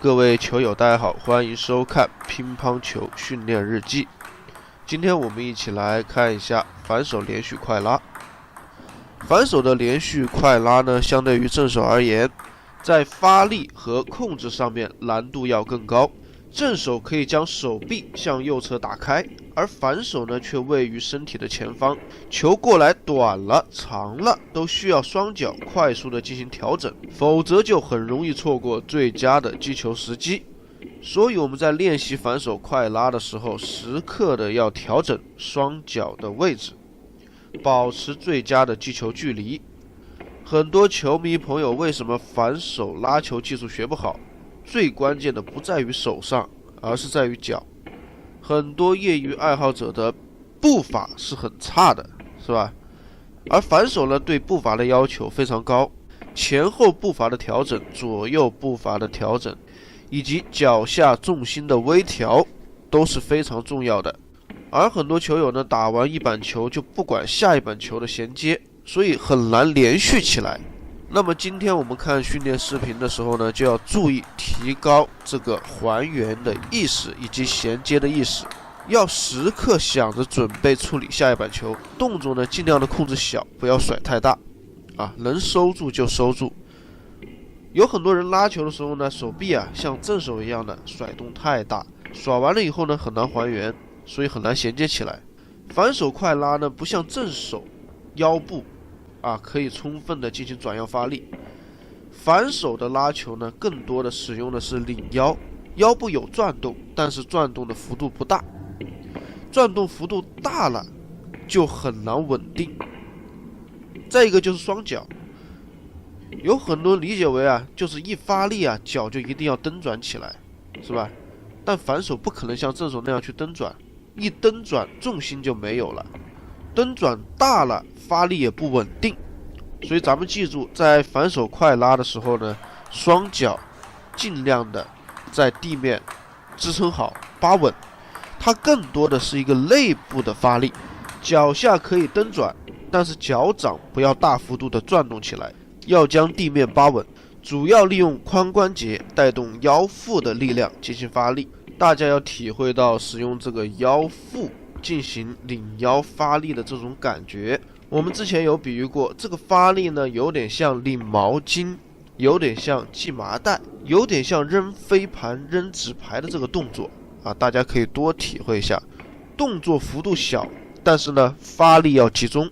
各位球友大家好，欢迎收看乒乓球训练日记。今天我们一起来看一下反手连续快拉。反手的连续快拉呢，相对于正手而言，在发力和控制上面难度要更高。正手可以将手臂向右侧打开，而反手呢却位于身体的前方，球过来短了、长了，都需要双脚快速的进行调整，否则就很容易错过最佳的击球时机。所以我们在练习反手快拉的时候，时刻的要调整双脚的位置，保持最佳的击球距离。很多球迷朋友为什么反手拉球技术学不好？最关键的不在于手上，而是在于脚。很多业余爱好者的步伐是很差的，是吧？而反手呢，对步伐的要求非常高，前后步伐的调整、左右步伐的调整，以及脚下重心的微调都是非常重要的。而很多球友呢，打完一板球就不管下一板球的衔接，所以很难连续起来。那么今天我们看训练视频的时候呢，就要注意提高这个还原的意识以及衔接的意识，要时刻想着准备处理下一板球，动作呢尽量的控制小，不要甩太大能收住就收住。有很多人拉球的时候呢，手臂像正手一样的甩动太大，耍完了以后呢很难还原，所以很难衔接起来。反手快拉呢，不像正手腰部可以充分的进行转腰发力。反手的拉球呢，更多的使用的是领腰，腰部有转动，但是转动的幅度不大，转动幅度大了就很难稳定。再一个就是双脚，有很多人理解为就是一发力脚就一定要蹬转起来，是吧？但反手不可能像正手那样去蹬转，一蹬转重心就没有了，蹬转大了发力也不稳定。所以咱们记住，在反手快拉的时候呢，双脚尽量的在地面支撑好扒稳，它更多的是一个内部的发力，脚下可以蹬转，但是脚掌不要大幅度的转动起来，要将地面扒稳，主要利用髋关节带动腰腹的力量进行发力。大家要体会到使用这个腰腹进行领腰发力的这种感觉。我们之前有比喻过，这个发力呢，有点像领毛巾，有点像系麻袋，有点像扔飞盘、扔纸牌的这个动作大家可以多体会一下。动作幅度小，但是呢发力要集中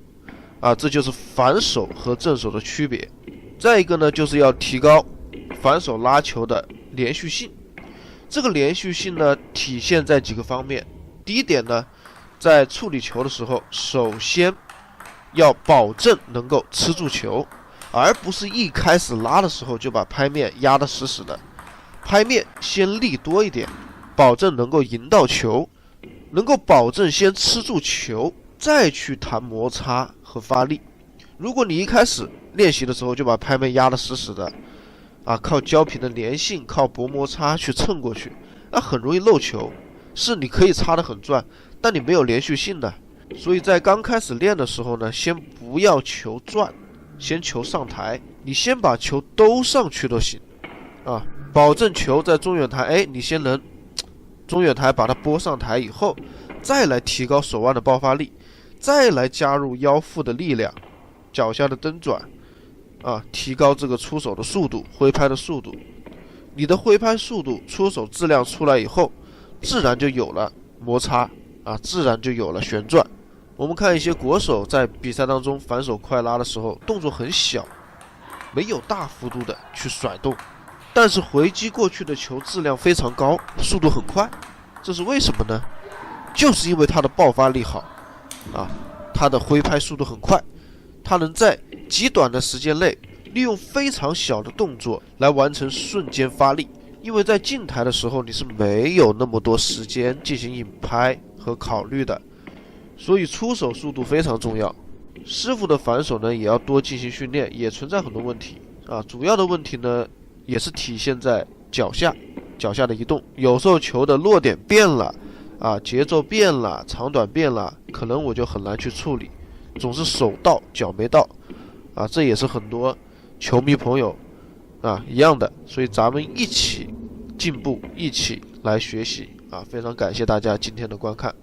这就是反手和正手的区别。再一个呢，就是要提高反手拉球的连续性。这个连续性呢，体现在几个方面。第一点呢，在处理球的时候，首先要保证能够吃住球，而不是一开始拉的时候就把拍面压得死死的。拍面先力多一点，保证能够赢到球，能够保证先吃住球，再去谈摩擦和发力。如果你一开始练习的时候就把拍面压得死死的靠胶皮的粘性，靠薄摩擦去蹭过去，那很容易漏球。是你可以插得很转，但你没有连续性的。所以在刚开始练的时候呢，先不要球转，先球上台，你先把球兜上去都行保证球在中远台，你先能中远台把它拨上台以后，再来提高手腕的爆发力，再来加入腰腹的力量，脚下的蹬转提高这个出手的速度，挥拍的速度。你的挥拍速度、出手质量出来以后，自然就有了摩擦自然就有了旋转。我们看一些国手在比赛当中反手快拉的时候，动作很小，没有大幅度的去甩动，但是回击过去的球质量非常高，速度很快。这是为什么呢？就是因为他的爆发力好他的挥拍速度很快，他能在极短的时间内利用非常小的动作来完成瞬间发力。因为在静台的时候你是没有那么多时间进行引拍和考虑的，所以出手速度非常重要。师傅的反手呢也要多进行训练，也存在很多问题主要的问题呢也是体现在脚下的移动。有时候球的落点变了节奏变了，长短变了，可能我就很难去处理，总是手到脚没到这也是很多球迷朋友一样的。所以咱们一起进步，一起来学习啊！非常感谢大家今天的观看。